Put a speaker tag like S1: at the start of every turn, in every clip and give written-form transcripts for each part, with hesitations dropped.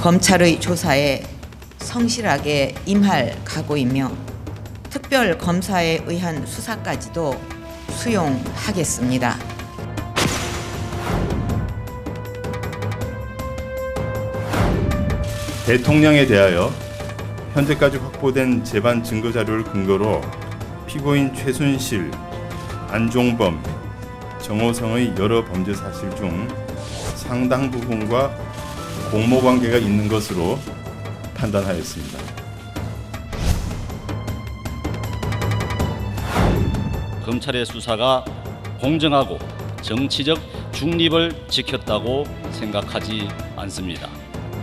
S1: 검찰의 조사에 성실하게 임할 각오이며 특별검사에 의한 수사까지도 수용하겠습니다.
S2: 대통령에 대하여 현재까지 확보된 재반 증거 자료를 근거로 피고인 최순실, 안종범, 정호성의 여러 범죄 사실 중 상당 부분과 공모 관계가 있는 것으로 판단하였습니다.
S3: 검찰의 수사가 공정하고 정치적 중립을 지켰다고 생각하지 않습니다.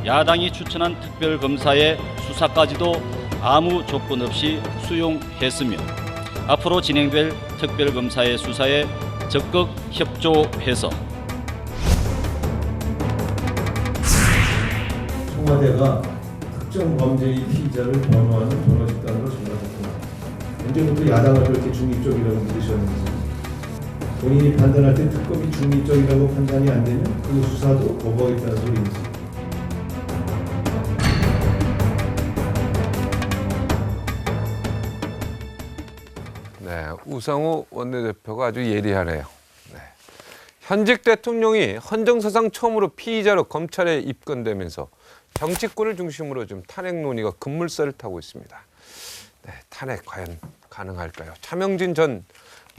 S3: 야당이 추천한 특별검사의 수사까지도 아무 조건 없이 수용했으며 앞으로 진행될 특별검사의 수사에 적극 협조해서
S4: 청와대가 특정 범죄의 피의자를 변호하는 변호집단으로 전락했구나. 언제부터 야당을 그렇게 중립적이라고 믿으셨는지, 본인이 판단할 때 특검이 중립적이라고 판단이 안 되면 그 수사도 거부하겠다는 소리인지.
S5: 네, 우상호 원내대표가 아주 예리하네요. 네. 현직 대통령이 헌정사상 처음으로 피의자로 검찰에 입건되면서 정치권을 중심으로 좀 탄핵 논의가 급물살을 타고 있습니다. 네, 탄핵 과연 가능할까요? 차명진 전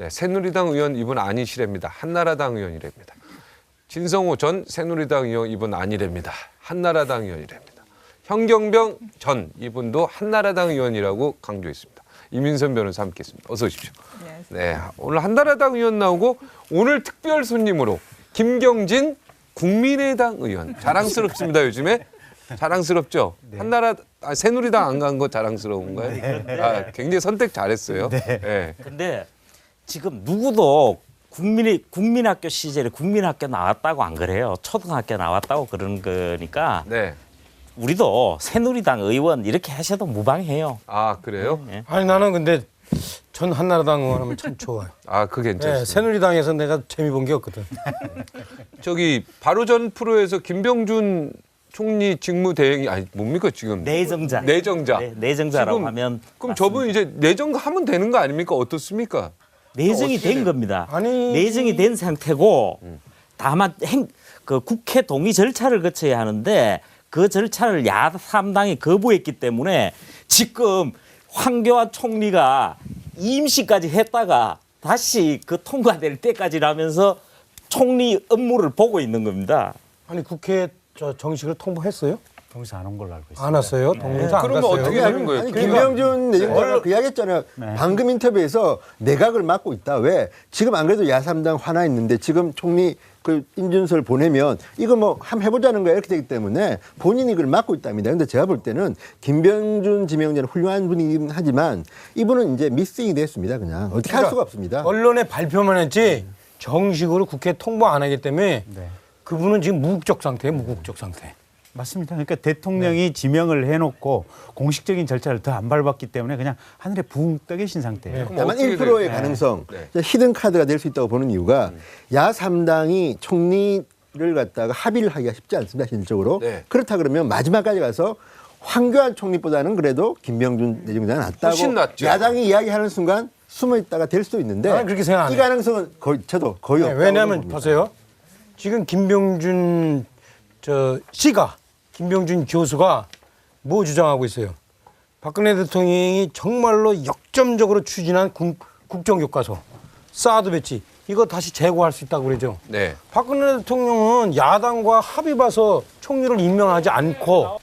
S5: 새누리당 의원 이분 아니시랍니다. 한나라당 의원이랍니다. 진성호 전 새누리당 의원 이분 아니랍니다. 한나라당 의원이랍니다. 현경병 전 이분도 한나라당 의원이라고 강조했습니다. 이민선 변호사 함께했습니다. 어서 오십시오. 네, 오늘 한나라당 의원 나오고 오늘 특별 손님으로 김경진 국민의당 의원. 자랑스럽습니다. 요즘에. 자랑스럽죠? 네. 새누리당 안 간 거 자랑스러운가요? 네. 아, 굉장히 선택 잘했어요.
S6: 네.
S5: 네.
S6: 근데 지금 누구도 국민학교 시절에 국민학교 나왔다고 안 그래요. 초등학교 나왔다고 그러는 거니까
S5: 네.
S6: 우리도 새누리당 의원 이렇게 하셔도 무방해요.
S5: 아, 그래요?
S6: 네.
S7: 아니 나는 근데 전 한나라당 의원하면 참 좋아요.
S5: 아, 그게 괜찮습니다.
S7: 네, 새누리당에서 내가 재미 본 게 없거든.
S5: 저기 바로 전 프로에서 김병준 총리 직무대행이 아니 뭡니까 지금?
S6: 내정자.
S5: 내정자.
S6: 네, 내정자라고
S5: 지금,
S6: 하면
S5: 그럼
S6: 맞습니다.
S5: 저분 이제 내정가 하면 되는 거 아닙니까? 어떻습니까?
S6: 내정이 된 겁니다.
S7: 아니
S6: 내정이 된 상태고 다만 그 국회 동의 절차를 거쳐야 하는데 그 절차를 야3당이 거부했기 때문에 지금 황교안 총리가 임시까지 했다가 다시 그 통과될 때까지라면서 총리 업무를 보고 있는 겁니다.
S7: 아니 국회 저 정식을 통보했어요?
S8: 동의서 안 온 걸로 알고 있습니다.
S7: 안 왔어요? 동의서 안
S5: 그러면
S7: 갔어요?
S5: 어떻게 되는 거예요?
S9: 아니, 김병준 내정자가 그 이야기했잖아요.
S8: 네.
S9: 방금 인터뷰에서 내각을 맡고 있다. 왜? 지금 안 그래도 야3당 화나 있는데 지금 총리 그 임준설 보내면 이거 뭐 한번 해보자는 거야 이렇게 되기 때문에 본인이 그걸 맡고 있답니다. 근데 제가 볼 때는 김병준 지명자는 훌륭한 분이긴 하지만 이분은 이제 미싱이 됐습니다. 그냥 어떻게 할 수가 없습니다.
S7: 언론에 발표만 했지 정식으로 국회 통보 안 하기 때문에
S8: 네.
S7: 그분은 지금 무국적 상태예요. 무국적 상태.
S8: 맞습니다. 그러니까 대통령이 지명을 해놓고 공식적인 절차를 더 안 밟았기 때문에 그냥 하늘에 붕 떠 계신 상태예요.
S5: 그럼
S9: 다만
S5: 어떻게
S9: 1%의
S5: 돼요?
S9: 가능성,
S5: 네.
S9: 히든 카드가 될 수 있다고 보는 이유가 야3당이 총리를 갖다가 합의를 하기가 쉽지 않습니다. 실질적으로.
S5: 네.
S9: 그렇다 그러면 마지막까지 가서 황교안 총리보다는 그래도 김병준 내정자가 낫다고
S5: 훨씬 낫죠.
S9: 야당이 이야기하는 순간 숨어 있다가 될 수도 있는데
S7: 나는 그렇게 생각 안
S9: 이
S7: 해요.
S9: 가능성은 저도 거의
S7: 네,
S9: 없다고
S7: 왜냐하면
S9: 봅니다.
S7: 보세요. 지금 김병준 김병준 교수가 뭐 주장하고 있어요? 박근혜 대통령이 정말로 역점적으로 추진한 국정교과서, 사드 배치 이거 다시 재고할 수 있다고 그러죠.
S5: 네.
S7: 박근혜 대통령은 야당과 합의 봐서 총리를 임명하지 않고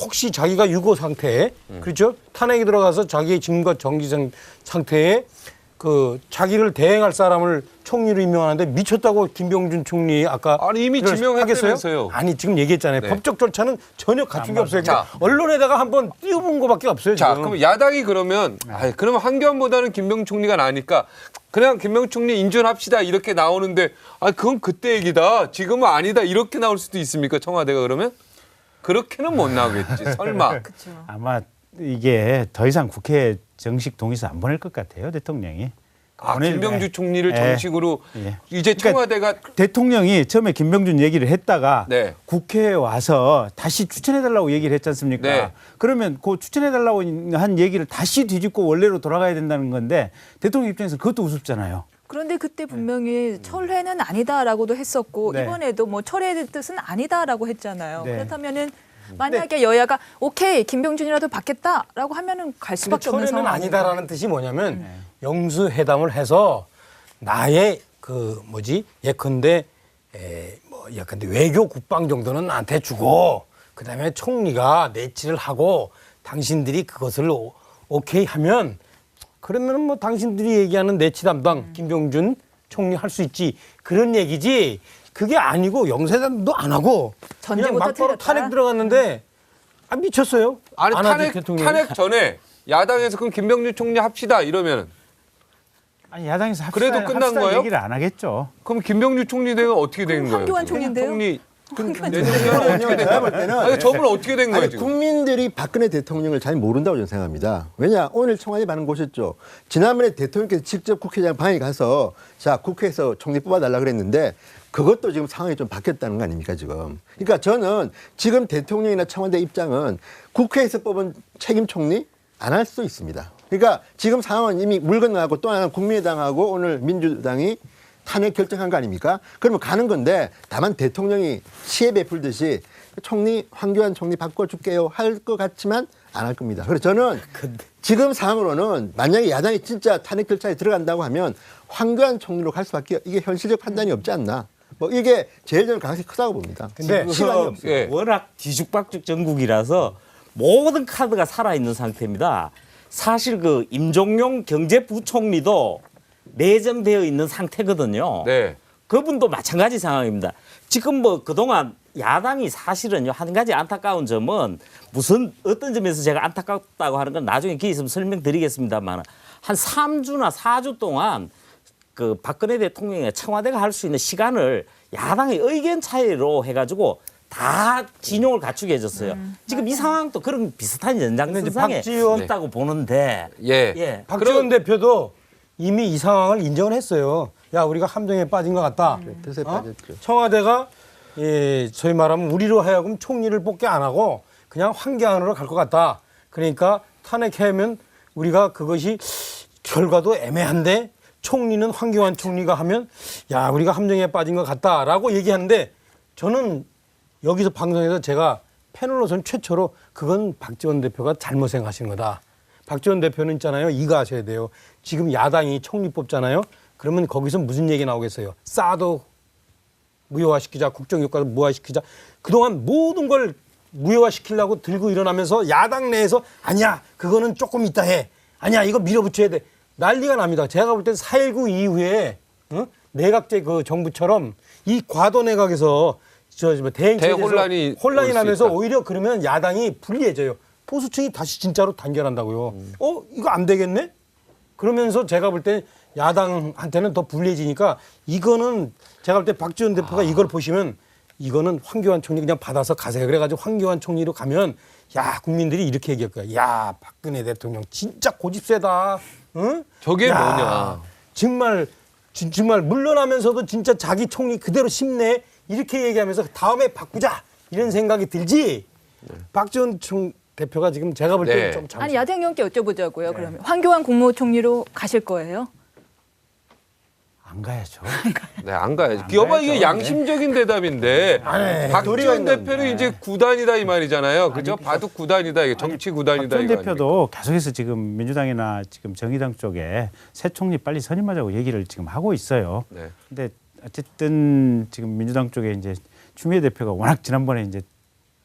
S7: 혹시 자기가 유고 상태에 그렇죠? 탄핵이 들어가서 자기의 직무가 정지 상태에 그 자기를 대행할 사람을 총리로 임명하는데 미쳤다고 김병준 총리 아까
S5: 아니, 이미 지명했다면서요.
S7: 아니 지금 얘기했잖아요.
S5: 네.
S7: 법적 절차는 전혀 갖춘 게 없어요.
S5: 자.
S7: 언론에다가 한번 띄워본 거밖에 없어요.
S5: 자,
S7: 지금.
S5: 그럼 야당이 그러면 그러면 황교안보다는 김병준 총리가 나으니까 그냥 김병준 총리 인준합시다 이렇게 나오는데 그건 그때 얘기다. 지금은 아니다. 이렇게 나올 수도 있습니까? 청와대가 그러면? 그렇게는 못 나오겠지. 설마.
S8: 아마 이게 더 이상 국회에 정식 동의서 안 보낼 것 같아요. 대통령이.
S5: 김병주 총리를
S8: 예.
S5: 정식으로
S8: 예.
S5: 이제 청와대가
S8: 대통령이 처음에 김병준 얘기를 했다가
S5: 네.
S8: 국회에 와서 다시 추천해달라고 얘기를 했지 않습니까?
S5: 네.
S8: 그러면 그 추천해달라고 한 얘기를 다시 뒤집고 원래로 돌아가야 된다는 건데 대통령 입장에서 그것도 우습잖아요.
S10: 그런데 그때 분명히 철회는 아니다라고도 했었고
S8: 네.
S10: 이번에도 뭐 철회의 뜻은 아니다라고 했잖아요.
S8: 네.
S10: 그렇다면은 만약에 여야가 오케이 김병준이라도 받겠다라고 하면은 갈 수밖에 없는
S7: 철회는
S10: 상황.
S7: 아니다라는 뜻이 뭐냐면 영수회담을 해서 나의 예컨대 외교 국방 정도는 나한테 주고 그다음에 총리가 내치를 하고 당신들이 그것을 오케이 하면 그러면은 뭐 당신들이 얘기하는 내치 담당 김병준 총리 할 수 있지 그런 얘기지. 그게 아니고 영세담도 안 하고 그냥
S10: 전제부터
S7: 막바로
S10: 틀렸다.
S7: 탄핵 들어갔는데 미쳤어요.
S5: 아니
S7: 안 하지, 대통령이.
S5: 탄핵 전에 야당에서 그럼 김병준 총리 합시다 이러면
S8: 아니 야당에서
S5: 그래도 끝난 거예요?
S8: 얘기를 안 하겠죠.
S5: 그럼 김병준 총리 되면 어떻게 되는 거예요?
S10: 황교안 총리인데요?
S5: 총리
S10: 황교안
S5: 내년에는 어떻게 된
S9: 제가 볼
S5: 거예요?
S9: 때는
S5: 아니, 저분 어떻게 된 거예요
S9: 아니,
S5: 지금?
S9: 국민들이 박근혜 대통령을 잘 모른다고 저는 생각합니다. 왜냐 오늘 청와대 반응 보셨죠. 지난번에 대통령께서 직접 국회의장 방에 가서 자 국회에서 총리 뽑아달라 그랬는데 그것도 지금 상황이 좀 바뀌었다는 거 아닙니까 지금. 그러니까 저는 지금 대통령이나 청와대 입장은 국회에서 뽑은 책임 총리 안 할 수도 있습니다. 그러니까 지금 상황은 이미 물 건너가고 또 하나 국민의당하고 오늘 민주당이 탄핵 결정한 거 아닙니까? 그러면 가는 건데 다만 대통령이 시에 베풀듯이 총리 황교안 총리 바꿔줄게요 할 것 같지만 안 할 겁니다. 그래서 저는 지금 상황으로는 만약에 야당이 진짜 탄핵 절차에 들어간다고 하면 황교안 총리로 갈 수밖에 이게 현실적 판단이 없지 않나. 뭐 이게 제일 저는 가능성이 크다고 봅니다.
S7: 근데
S9: 시간이 없어요.
S5: 예.
S6: 워낙 뒤죽박죽 전국이라서 모든 카드가 살아있는 상태입니다. 사실 그 임종용 경제부총리도 내정되어 있는 상태거든요.
S5: 네.
S6: 그분도 마찬가지 상황입니다. 지금 뭐 그동안 야당이 사실은요 한 가지 안타까운 점은 어떤 점에서 제가 안타깝다고 하는 건 나중에 기회 있으면 설명드리겠습니다만 한 3주나 4주 동안 그 박근혜 대통령의 청와대가 할 수 있는 시간을 야당의 의견 차이로 해가지고 다 진용을 갖추게 해줬어요. 지금 이 상황도 그런 비슷한 연장선상에
S7: 박지원
S6: 있다고 보는데
S5: 예.
S7: 박지원 대표도 이미 이 상황을 인정을 했어요. 야 우리가 함정에 빠진 것 같다.
S9: 뜻에 빠졌죠.
S7: 청와대가 저희 말하면 우리로 하여금 총리를 뽑게 안 하고 그냥 황교안으로 갈 것 같다. 그러니까 탄핵하면 우리가 그것이 결과도 애매한데 총리는 황교안 총리가 하면 야 우리가 함정에 빠진 것 같다라고 얘기하는데 저는 여기서 방송에서 제가 패널로서는 최초로 그건 박지원 대표가 잘못 생각하시는 거다. 박지원 대표는 있잖아요. 이거 아셔야 돼요. 지금 야당이 총리 뽑잖아요. 그러면 거기서 무슨 얘기 나오겠어요. 사드 무효화시키자, 국정효과도 무효화시키자. 그동안 모든 걸 무효화시키려고 들고 일어나면서 야당 내에서 아니야 그거는 조금 이따 해. 아니야 이거 밀어붙여야 돼. 난리가 납니다. 제가 볼 때 4.19 이후에 내각제 그 정부처럼 이 과도 내각에서 대행체제에서 혼란이 나면서 오히려 그러면 야당이 불리해져요. 보수층이 다시 진짜로 단결한다고요. 이거 안 되겠네? 그러면서 제가 볼 때 야당한테는 더 불리해지니까 이거는 제가 볼 때 박지원 대표가 이걸 보시면 이거는 황교안 총리 그냥 받아서 가세요. 그래가지고 황교안 총리로 가면 야 국민들이 이렇게 얘기할 거야. 야 박근혜 대통령 진짜 고집세다. 응?
S5: 저게 뭐냐.
S7: 정말 물러나면서도 진짜 자기 총리 그대로 심내 이렇게 얘기하면서 다음에 바꾸자 이런 생각이 들지. 박지원 대표가 지금 제가 볼 때는 좀
S10: 아니 야당 의원께 여쭤보자고요. 그러면 황교안 국무총리로 가실 거예요?
S8: 안 가야죠.
S5: 네, 안 가야지. 여봐 이게 양심적인 대답인데 박지원 대표는 이제 구단이다 이 말이잖아요. 그죠? 바둑 구단이다 이게 정치 구단이다
S8: 박지원
S5: 이거
S8: 대표도 계속해서 지금 민주당이나 지금 정의당 쪽에 새 총리 빨리 선임하자고 얘기를 지금 하고 있어요.
S5: 네.
S8: 근데 어쨌든 지금 민주당 쪽에 이제 추미애 대표가 워낙 지난번에 이제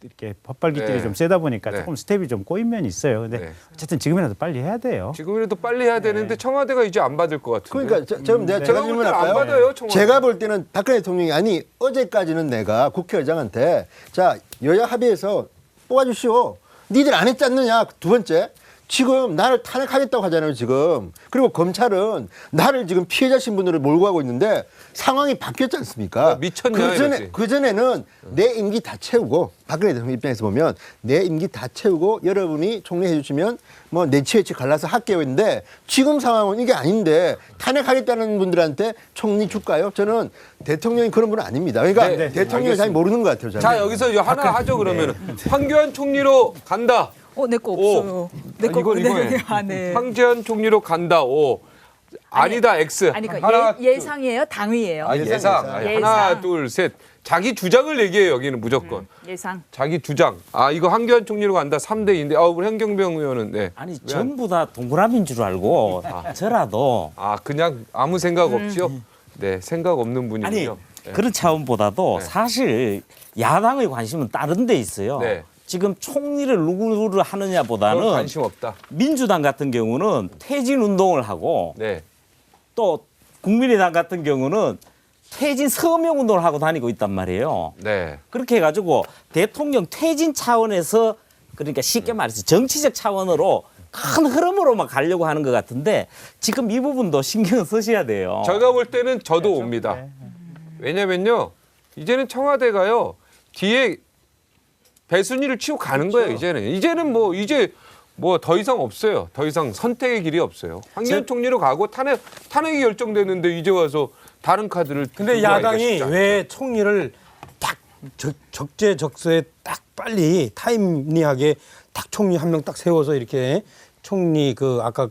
S8: 이렇게 법발기질이
S5: 네.
S8: 좀 세다 보니까
S5: 네.
S8: 조금 스텝이 좀 꼬인 면이 있어요. 근데
S5: 네.
S8: 어쨌든 지금이라도 빨리 해야 돼요.
S5: 지금이라도 빨리 해야 되는데 청와대가 이제 안 받을 것 같은데.
S9: 그러니까 제가
S5: 제가 볼 때는 안 받아요, 청와대.
S9: 제가 볼 때는 박근혜 대통령이 아니 어제까지는 내가 국회의장한테 자 여야 합의해서 뽑아주시오. 니들 안 했지 않느냐. 두 번째 지금 나를 탄핵하겠다고 하잖아요, 지금. 그리고 검찰은 나를 지금 피해자 신분으로 몰고 가고 있는데 상황이 바뀌었지 않습니까?
S5: 미쳤냐, 이거지.
S9: 그전에는 내 임기 다 채우고, 박근혜 대통령 입장에서 보면 내 임기 다 채우고 여러분이 총리해 주시면 뭐 내치외치 갈라서 할게요 했는데 지금 상황은 이게 아닌데 탄핵하겠다는 분들한테 총리 줄까요? 저는 대통령이 그런 분은 아닙니다. 그러니까
S5: 네,
S9: 대통령이 잘 모르는 것 같아요. 저는.
S5: 자, 여기서 이거 하나 하죠, 그러면. 황교안 총리로 간다.
S10: 내 거 없어요. 내 거
S5: 이거 해.
S10: 네.
S5: 황교안 총리로 간다. O. 아니다. X.
S10: 아니 그러니까 예상이에요, 당위예요.
S5: 예상. 하나, 둘, 셋. 자기 주장을 얘기해요. 여기는 무조건.
S10: 예상.
S5: 자기 주장. 이거 황교안 총리로 간다. 3대 2인데. 우리 현경병 의원은 네.
S6: 아니 전부 다 동그라미인 줄 알고 저라도
S5: 그냥 아무 생각 없이요. 네, 생각 없는 분이군요.
S6: 아니
S5: 네.
S6: 그런 차원보다도
S5: 네.
S6: 사실 야당의 관심은 다른 데 있어요.
S5: 네.
S6: 지금 총리를 누구를 하느냐보다는
S5: 그건 관심 없다.
S6: 민주당 같은 경우는 퇴진 운동을 하고
S5: 네.
S6: 또 국민의당 같은 경우는 퇴진 서명 운동을 하고 다니고 있단 말이에요.
S5: 네.
S6: 그렇게 해가지고 대통령 퇴진 차원에서 그러니까 쉽게 말해서 정치적 차원으로 큰 흐름으로만 가려고 하는 것 같은데 지금 이 부분도 신경 쓰셔야 돼요.
S5: 제가 볼 때는 저도 옵니다. 왜냐면요. 이제는 청와대가요. 뒤에 배순위를 치고 가는 거예요. 이제는 뭐 더 이상 없어요. 더 이상 선택의 길이 없어요. 황교안 총리로 가고 탄핵이 결정됐는데 이제 와서 다른 카드를.
S7: 근데
S5: 들고 가기가
S7: 야당이
S5: 쉽지 않죠.
S7: 왜 총리를 딱 적재적소에 딱 빨리 타임리하게 딱 총리 한 명 딱 세워서 이렇게 총리 아까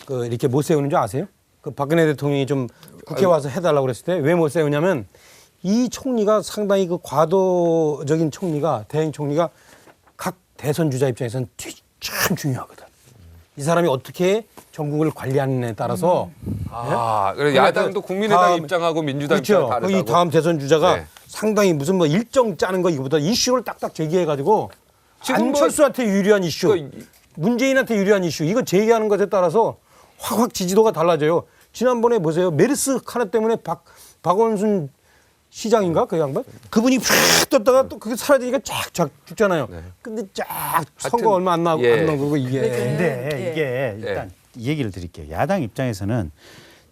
S7: 이렇게 못 세우는 줄 아세요? 박근혜 대통령이 좀 국회 와서 해달라고 그랬을 때 왜 못 세우냐면 이 총리가 상당히 과도적인 총리가 대행 총리가 각 대선 주자 입장에서는 참 중요하거든. 이 사람이 어떻게 전국을 관리하느냐에 따라서
S5: 그래서 야당도 국민의당 입장하고 민주당 입장이
S7: 그렇죠.
S5: 다르다고.
S7: 이 다음 대선 주자가
S5: 네.
S7: 상당히 무슨 일정 짜는 거 이거보다 이슈를 딱딱 제기해가지고
S5: 지금
S7: 안철수한테 유리한 이슈, 문재인한테 유리한 이슈 이거 제기하는 것에 따라서 확 지지도가 달라져요. 지난번에 보세요. 메르스 하나 때문에 박원순 시장인가 그 양반? 그분이 팍 떴다가 또 그게 사라지니까 쫙 죽잖아요. 근데 쫙 선거 얼마 안 나고 이게.
S8: 근데 이게 일단 이 얘기를 드릴게요. 야당 입장에서는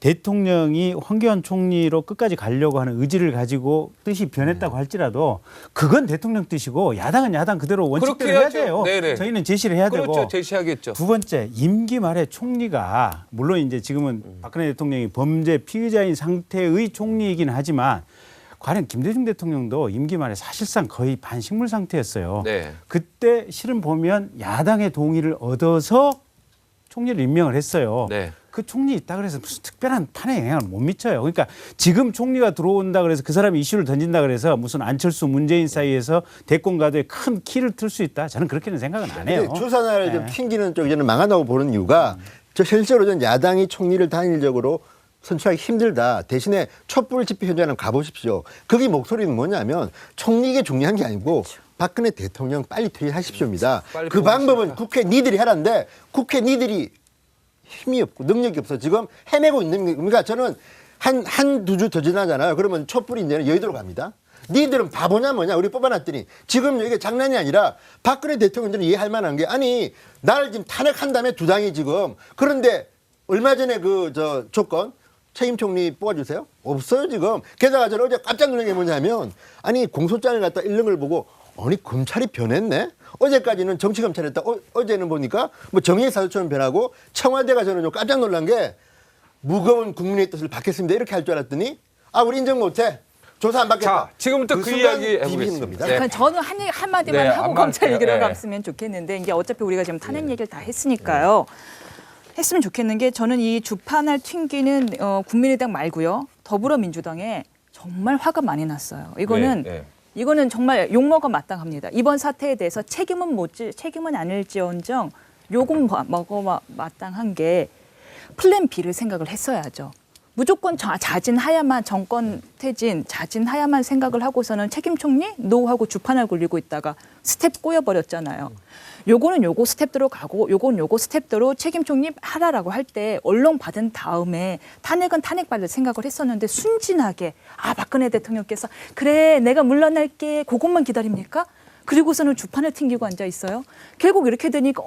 S8: 대통령이 황교안 총리로 끝까지 가려고 하는 의지를 가지고 뜻이 변했다고 할지라도 그건 대통령 뜻이고 야당은 야당 그대로 원칙대로 해야 돼요.
S5: 네네.
S8: 저희는 제시를 해야
S5: 그렇죠.
S8: 되고.
S5: 제시하겠죠.
S8: 두 번째, 임기 말에 총리가 물론 이제 지금은 박근혜 대통령이 범죄 피의자인 상태의 총리이긴 하지만 과연 김대중 대통령도 임기 말에 사실상 거의 반식물 상태였어요.
S5: 네.
S8: 그때 실은 보면 야당의 동의를 얻어서 총리를 임명을 했어요.
S5: 네.
S8: 그 총리 있다 그래서 무슨 특별한 탄핵 영향을 못 미쳐요. 그러니까 지금 총리가 들어온다 그래서 그 사람이 이슈를 던진다 그래서 무슨 안철수 문재인 사이에서 대권 가도에 큰 키를 틀 수 있다. 저는 그렇게는 생각은 안 해요.
S9: 추산을 좀 튕기는 쪽이 저는 망한다고 보는 이유가 실제로 전 야당이 총리를 단일적으로 선출하기 힘들다. 대신에 촛불 집회 현장에 가보십시오. 거기 목소리는 뭐냐면 총리가 중요한 게 아니고 박근혜 대통령 빨리 퇴임하십시오입니다. 그 방법은 국회 니들이 하라는데 국회 니들이 힘이 없고 능력이 없어 지금 헤매고 있는 게 그러니까 저는 한 두 주 더 지나잖아요. 그러면 촛불이 이제는 여의도로 갑니다. 니들은 바보냐 뭐냐 우리 뽑아놨더니 지금 이게 장난이 아니라 박근혜 대통령들은 이해할 만한 게 아니 나를 지금 탄핵한 다음에 두 당이 지금 그런데 얼마 전에 조건 책임 총리 뽑아주세요? 없어요 지금. 게다가 저는 어제 깜짝 놀란 게 뭐냐면 아니 공소장을 갖다 읽는 걸 보고 아니 검찰이 변했네? 어제까지는 정치검찰이었다. 어제는 보니까 뭐 정의사도처럼 변하고 청와대가 저는 좀 깜짝 놀란 게 무거운 국민의 뜻을 받겠습니다. 이렇게 할 줄 알았더니 우리 인정 못해. 조사 안 받겠다.
S5: 자, 지금부터 그 이야기
S9: 비비는 겁니다.
S5: 네.
S10: 저는 한마디만
S5: 네,
S10: 하고
S5: 한마디,
S10: 검찰 얘기를
S5: 네.
S10: 갔으면 좋겠는데 이게 어차피 우리가 지금 탄핵 얘기를 다 했으니까요. 했으면 좋겠는 게 저는 이 주판을 튕기는 국민의당 말고요. 더불어민주당에 정말 화가 많이 났어요. 이거는 정말 욕먹어 마땅합니다. 이번 사태에 대해서 책임은 아닐지언정 욕은 먹어 마땅한 게 플랜 B를 생각을 했어야죠. 무조건 자진하야만 정권 퇴진, 자진하야만 생각을 하고서는 책임 총리 노하고 주판을 굴리고 있다가 스텝 꼬여버렸잖아요. 요거는 요거 스텝대로 가고 요건 요거 스텝대로 책임 총리 하라라고 할 때 언론 받은 다음에 탄핵은 탄핵 받을 생각을 했었는데 순진하게 박근혜 대통령께서 그래 내가 물러날게 그것만 기다립니까? 그리고서는 주판을 튕기고 앉아 있어요. 결국 이렇게 되니까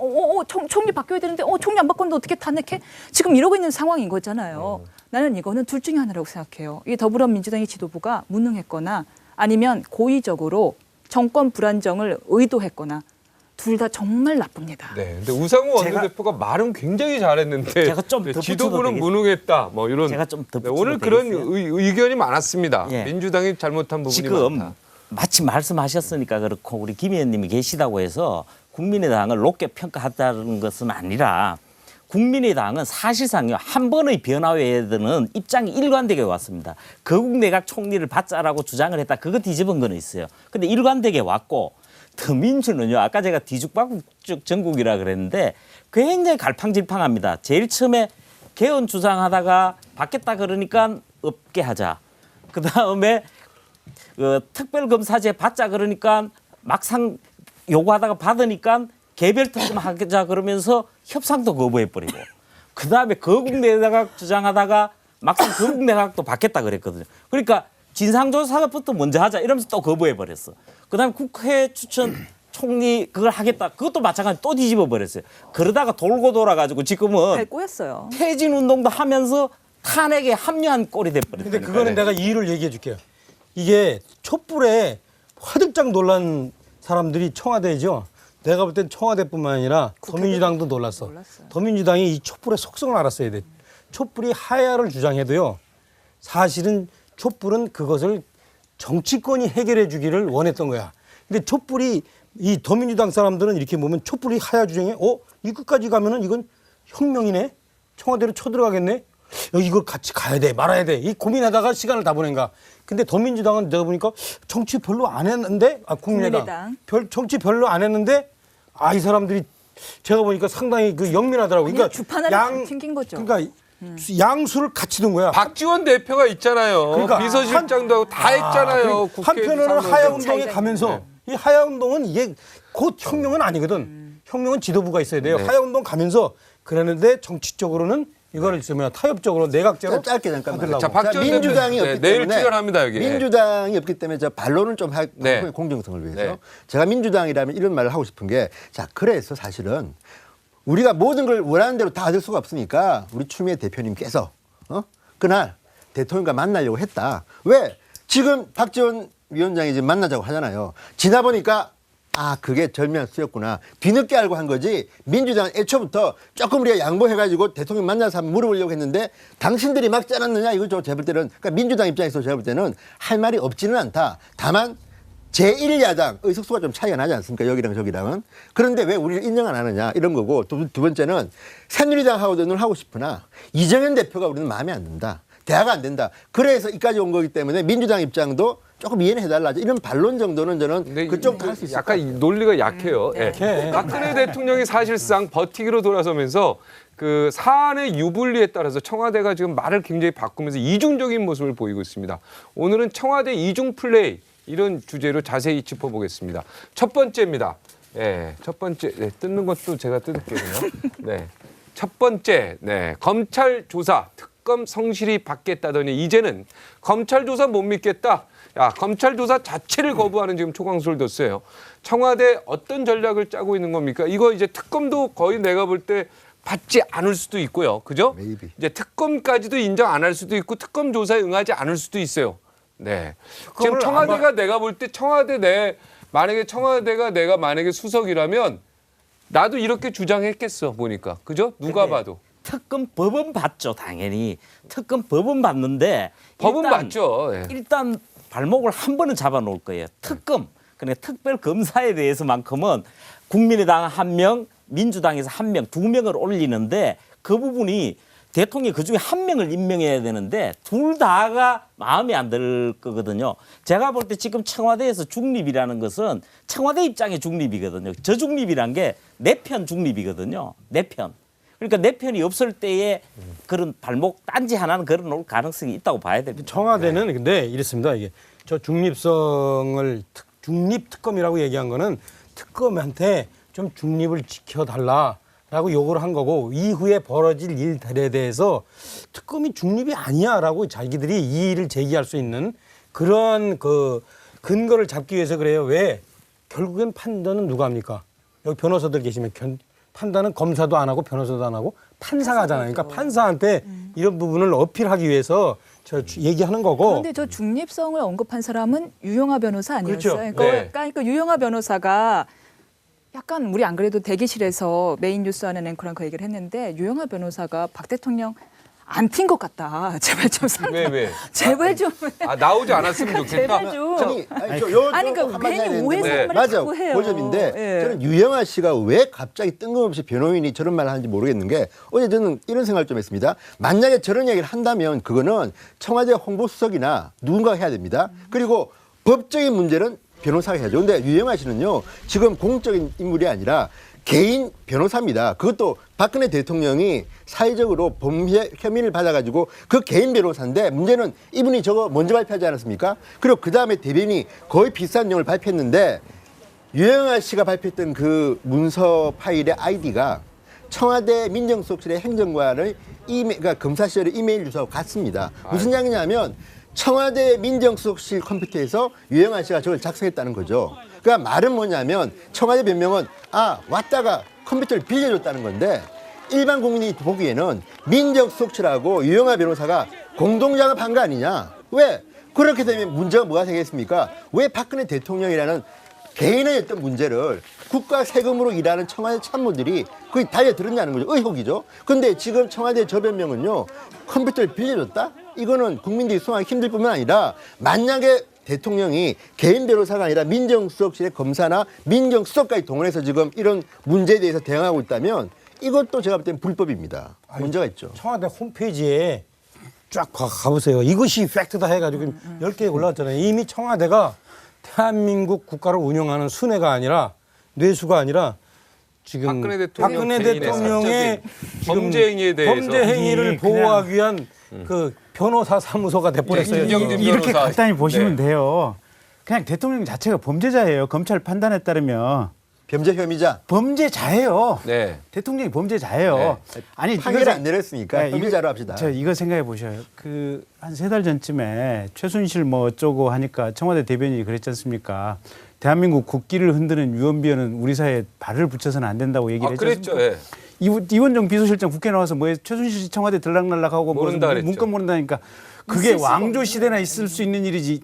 S10: 총리 바뀌어야 되는데 총리 안 바꿨는데 어떻게 탄핵해? 지금 이러고 있는 상황인 거잖아요. 나는 이거는 둘 중에 하나라고 생각해요. 이 더불어민주당의 지도부가 무능했거나 아니면 고의적으로 정권 불안정을 의도했거나 둘 다 정말 나쁩니다.
S5: 네, 근데 우상호 원내대표가 말은 굉장히 잘했는데
S6: 제가 좀 덧붙여도
S5: 지도부는
S6: 되겠-
S5: 무능했다. 뭐 이런
S6: 제가 좀 덧붙여도
S5: 오늘 그런
S6: 되겠어요?
S5: 의견이 많았습니다.
S6: 예.
S5: 민주당이 잘못한 부분이
S6: 지금
S5: 많다.
S6: 마침 말씀하셨으니까 그렇고 우리 김 의원님이 계시다고 해서 국민의당을 높게 평가하다는 것은 아니라 국민의당은 사실상요 한 번의 변화 외에는 입장이 일관되게 왔습니다. 거국 내각 총리를 받자라고 주장을 했다. 그거 뒤집은 거는 있어요. 근데 일관되게 왔고 더민주는요 아까 제가 뒤죽박죽 전국이라 그랬는데 굉장히 갈팡질팡합니다. 제일 처음에 개헌 주장하다가 받겠다 그러니까 없게 하자. 그 다음에 특별검사제 받자 그러니까 막상 요구하다가 받으니까 개별 특검 하자 그러면서 협상도 거부해버리고 그다음에 거국 내각 주장하다가 막상 거국 내각도 받겠다 그랬거든요. 그러니까 진상조사부터 먼저 하자 이러면서 또 거부해버렸어. 그다음에 국회 추천 총리 그걸 하겠다. 그것도 마찬가지 또 뒤집어 버렸어요. 그러다가 돌고 돌아가지고 지금은
S10: 잘 꼬였어요.
S6: 퇴진 운동도 하면서 탄핵에 합류한 꼴이 돼버렸어요.
S7: 근데 그거는 내가 이유를 얘기해 줄게요. 이게 촛불에 화들짝 놀란 사람들이 청와대죠. 내가 볼 땐 청와대뿐만 아니라 더민주당도 놀랐어. 더민주당이 이 촛불의 속성을 알았어야 돼. 촛불이 하야를 주장해도요. 사실은 촛불은 그것을 정치권이 해결해 주기를 원했던 거야. 근데 촛불이 이 더민주당 사람들은 이렇게 보면 촛불이 하야 주장해. 이 끝까지 가면은 이건 혁명이네. 청와대로 쳐들어가겠네. 이걸 같이 가야 돼 말아야 돼. 이 고민하다가 시간을 다 보낸가. 근데 더민주당은 내가 보니까 정치 별로 안 했는데 국민의당 정치 별로 안 했는데 이 사람들이 제가 보니까 상당히 그 영민하더라고요.
S10: 그러니까 주판을 튕긴 거죠.
S7: 그러니까 양수를 같이 둔 거야.
S5: 박지원 대표가 있잖아요.
S7: 그러니까
S5: 비서실장도 하고 다 했잖아요.
S7: 한편으로는 하야운동에
S10: 네.
S7: 가면서 이 하야운동은 이게 곧 혁명은 아니거든. 혁명은 지도부가 있어야 돼요.
S5: 네.
S7: 하야운동 가면서 그러는데 정치적으로는 이거를 있으면 타협적으로 내각제로
S9: 짧게 잠깐만.
S7: 하더라고.
S5: 자, 박지원
S9: 민주당이
S5: 대표,
S9: 없기
S5: 내일
S9: 때문에
S5: 출연합니다 여기.
S9: 민주당이 없기 때문에 저 반론을 좀 할
S5: 네.
S9: 공정성을 위해서
S5: 네.
S9: 제가 민주당이라면 이런 말을 하고 싶은 게 자 그래서 사실은 우리가 모든 걸 원하는 대로 다 할 수가 없으니까 우리 추미애 대표님께서 그날 대통령과 만나려고 했다. 왜 지금 박지원 위원장이 지금 만나자고 하잖아요. 지나 보니까 그게 절묘한 수였구나. 뒤늦게 알고 한 거지. 민주당은 애초부터 조금 우리가 양보해가지고 대통령 만나서 한번 물어보려고 했는데 당신들이 막지 않았느냐 이거 제가 볼 때는 그러니까 민주당 입장에서 제가 볼 때는 할 말이 없지는 않다. 다만 제1야당 의석수가 좀 차이가 나지 않습니까? 여기랑 저기랑은. 그런데 왜 우리를 인정 안 하느냐 이런 거고 두 번째는 새누리당하고도 늘 하고 싶으나 이정현 대표가 우리는 마음에 안 든다. 대화가 안 된다. 그래서 이까지 온 거기 때문에 민주당 입장도 조금 이해는 해달라. 이런 반론 정도는 저는 그쪽 할 수 있을 것
S5: 약간
S9: 같아요.
S5: 이 논리가 약해요. 예. 박근혜 대통령이 사실상 버티기로 돌아서면서 그 사안의 유불리에 따라서 청와대가 지금 말을 굉장히 바꾸면서 이중적인 모습을 보이고 있습니다. 오늘은 청와대 이중 플레이 이런 주제로 자세히 짚어보겠습니다. 첫 번째입니다. 예, 첫 번째 뜯는 것도 제가 뜯을게요. 네, 첫 번째 검찰 조사 특검 성실히 받겠다더니 이제는 검찰 조사 못 믿겠다. 검찰 조사 자체를 거부하는 지금 초강수를 뒀어요. 청와대 어떤 전략을 짜고 있는 겁니까? 이거 이제 특검도 거의 내가 볼 때 받지 않을 수도 있고요. 그죠?
S9: Maybe.
S5: 이제 특검까지도 인정 안 할 수도 있고 특검 조사에 응하지 않을 수도 있어요. 네. 지금 청와대가 내가 볼 때 만약에 청와대가 내가 만약에 수석이라면 나도 이렇게 주장했겠어 보니까. 그죠? 누가 봐도.
S6: 특검 법은 받죠, 당연히. 특검 법은 받는데
S5: 법은 받죠. 예.
S6: 일단 발목을 한 번은 잡아놓을 거예요. 특검, 그러니까 특별검사에 대해서만큼은 국민의당 1명, 민주당에서 1명, 2명을 올리는데 그 부분이 대통령이 그중에 1명을 임명해야 되는데 둘 다가 마음에 안 들 거거든요. 제가 볼 때 지금 청와대에서 중립이라는 것은 청와대 입장의 중립이거든요. 저 중립이란 게 내 편 중립이거든요. 내 편. 그러니까 내 편이 없을 때에 그런 발목 단지 하나는 걸어놓을 가능성이 있다고 봐야 됩니다.
S7: 청와대는 근데 이렇습니다. 이게 저 중립성을 중립 특검이라고 얘기한 거는 특검한테 좀 중립을 지켜달라라고 요구를 한 거고 이후에 벌어질 일들에 대해서 특검이 중립이 아니야라고 자기들이 이의를 제기할 수 있는 그런 그 근거를 잡기 위해서 그래요. 왜 결국엔 판단은 누가 합니까? 여기 변호사들 계시면 판단은 검사도 안 하고 변호사도 안 하고 판사가 하잖아요. 그러니까 판사한테 이런 부분을 어필하기 위해서 저 얘기하는 거고.
S10: 그런데 저 중립성을 언급한 사람은 유영하 변호사 아니었어요?
S7: 그렇죠.
S10: 그러니까 유영하 변호사가 약간 우리 안 그래도 대기실에서 메인 뉴스 하는 앵커랑 그 얘기를 했는데 유영하 변호사가 박 대통령 안 튄 것 같다. 제발 좀
S5: 왜?
S10: 제발 좀.
S5: 나오지 않았으면 좋겠다.
S10: 제발 좀.
S9: 아니,
S10: 그러니까 괜히 오해
S9: 네.
S10: 삼을
S9: 맞아.
S10: 자꾸 해요.
S9: 그 점인데
S10: 예.
S9: 저는 유영하 씨가 왜 갑자기 뜬금없이 변호인이 저런 말을 하는지 모르겠는 게 어제 저는 이런 생각을 좀 했습니다. 만약에 저런 얘기를 한다면 그거는 청와대 홍보수석이나 누군가가 해야 됩니다. 그리고 법적인 문제는 변호사가 해야죠. 근데 유영하 씨는요. 지금 공적인 인물이 아니라 개인 변호사입니다. 그것도 박근혜 대통령이 사회적으로 범죄 혐의를 받아가지고 그 개인 변호사인데 문제는 이분이 저거 먼저 발표하지 않았습니까? 그리고 그다음에 대변인이 거의 비슷한 내용을 발표했는데 유영하 씨가 발표했던 그 문서 파일의 아이디가 청와대 민정수석실의 행정관의 그러니까 검사 시절의 이메일 주소하고 같습니다. 무슨 이야기냐면 청와대 민정수석실 컴퓨터에서 유영하 씨가 저걸 작성했다는 거죠. 그러니까 말은 뭐냐면 청와대 변명은 왔다가 컴퓨터를 빌려줬다는 건데 일반 국민이 보기에는 민정수석실하고 유영하 변호사가 공동작업한 거 아니냐. 왜? 그렇게 되면 문제가 뭐가 생겼습니까? 왜 박근혜 대통령이라는 개인의 어떤 문제를 국가 세금으로 일하는 청와대 참모들이 거의 달려들었냐는 거죠. 의혹이죠. 근데 지금 청와대 저 변명은요. 컴퓨터를 빌려줬다? 이거는 국민들이 수용하기 힘들 뿐만 아니라 만약에 대통령이 개인 변호사가 아니라 민정수석실의 검사나 민정수석까지 동원해서 지금 이런 문제에 대해서 대응하고 있다면 이것도 제가 볼 때는 불법입니다. 문제가 있죠.
S7: 청와대 홈페이지에 쫙 가보세요. 이것이 팩트다 해가지고 10개 올라왔잖아요. 이미 청와대가 대한민국 국가를 운영하는 순회가 아니라 뇌수가 아니라 지금 박근혜 대통령의
S5: 범죄 행위에 대해서
S7: 범죄 행위를 보호하기 위한 그 변호사 사무소가 돼버렸어요.
S8: 이렇게 간단히 보시면 돼요. 그냥 대통령 자체가 범죄자예요. 검찰 판단에 따르면
S9: 범죄 혐의자.
S8: 범죄자예요.
S5: 네.
S8: 대통령이 범죄자예요. 아니
S9: 판결을 안 내렸으니까 혐의자로 합시다.
S8: 저 이거 생각해 보셔요. 그 한 3달 전쯤에 최순실 뭐 어쩌고 하니까 청와대 대변인이 그랬지 않습니까? 대한민국 국기를 흔드는 유언비어는 우리 사회에 발을 붙여서는 안 된다고 얘기를 했죠.
S5: 그랬죠. 예.
S8: 이원정 비서실장 국회 나와서 뭐 최순실 청와대 들락날락하고 뭐 문건 모른다니까 그게 왕조 시대나 있을 수 있는 일이지.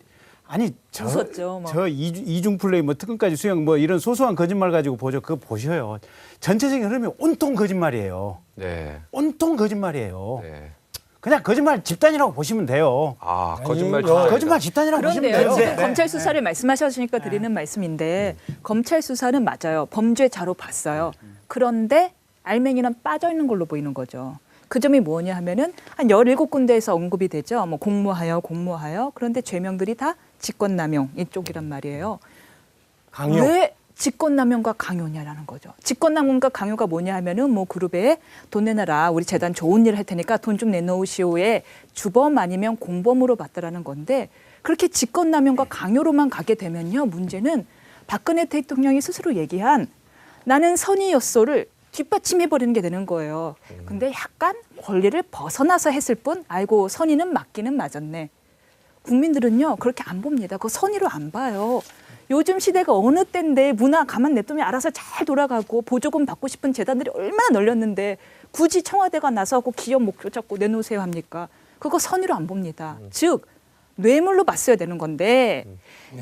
S8: 아니
S10: 무섭죠, 뭐.
S8: 저 이중 플레이 뭐 특검까지 수용 뭐 이런 소소한 거짓말 가지고 보죠. 그거 보셔요. 전체적인 흐름이 온통 거짓말이에요.
S5: 네.
S8: 온통 거짓말이에요.
S5: 네.
S8: 그냥 거짓말 집단이라고 보시면 돼요.
S7: 거짓말
S8: 집단이라고 보시면
S10: 그런데요.
S8: 돼요.
S10: 지금 검찰 수사를 말씀하셨으니까 드리는 말씀인데 검찰 수사는 맞아요. 범죄자로 봤어요. 그런데 알맹이는 빠져 있는 걸로 보이는 거죠. 그 점이 뭐냐 하면은 한 17군데에서 언급이 되죠. 뭐 공모하여. 그런데 죄명들이 다 직권남용 이쪽이란 말이에요.
S7: 강요.
S10: 왜 직권남용과 강요냐라는 거죠. 직권남용과 강요가 뭐냐 하면은 뭐 그룹에 돈 내놔라. 우리 재단 좋은 일 할 테니까 돈 좀 내놓으시오에 주범 아니면 공범으로 봤다라는 건데 그렇게 직권남용과 강요로만 가게 되면요. 문제는 박근혜 대통령이 스스로 얘기한 나는 선의였소를 뒷받침해버리는 게 되는 거예요. 근데 약간 권리를 벗어나서 했을 뿐 아이고 선의는 맞기는 맞았네. 국민들은요. 그렇게 안 봅니다. 그거 선의로 안 봐요. 요즘 시대가 어느 때인데 문화 가만 냅두면 알아서 잘 돌아가고 보조금 받고 싶은 재단들이 얼마나 널렸는데 굳이 청와대가 나서고 기업 목표 잡고 내놓으세요 합니까? 그거 선의로 안 봅니다. 즉 뇌물로 봤어야 되는 건데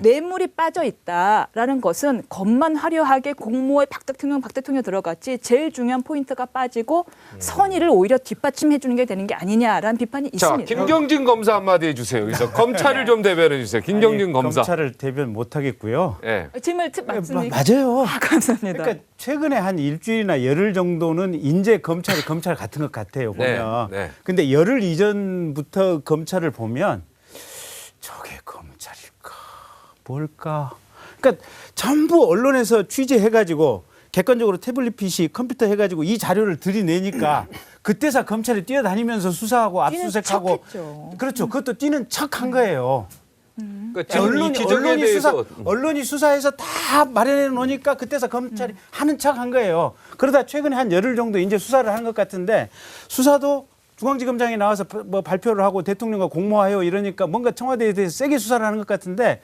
S10: 뇌물이 빠져 있다라는 것은 겉만 화려하게 공모에 박 대통령 들어갔지 제일 중요한 포인트가 빠지고 선의를 오히려 뒷받침해 주는 게 되는 게 아니냐라는 비판이
S5: 자,
S10: 있습니다.
S5: 김경진 검사 한마디 해주세요. 그래서 검찰을 좀 대변해 주세요. 김경진 검사.
S8: 검찰을 대변 못 하겠고요.
S5: 네.
S10: 질문 맞습니까?
S8: 맞아요.
S10: 감사합니다.
S8: 그러니까 최근에 한 일주일이나 열흘 정도는 인제 검찰 같은 것 같아요 보면.
S5: 네.
S8: 근데 열흘 이전부터 검찰을 보면 저게 검찰일까 뭘까? 그러니까 전부 언론에서 취재해가지고 객관적으로 태블릿 PC 컴퓨터 해가지고 이 자료를 들이내니까 그때서 검찰이 뛰어다니면서 수사하고 압수수색하고 그렇죠. 그것도 뛰는 척한 거예요.
S5: 그러니까
S8: 언론이 수사해서 다 마련해 놓으니까 그때서 검찰이 하는 척한 거예요. 그러다 최근에 한 열흘 정도 이제 수사를 하는 것 같은데 수사도 중앙지검장이 나와서 뭐 발표를 하고 대통령과 공모하여 이러니까 뭔가 청와대에 대해서 세게 수사를 하는 것 같은데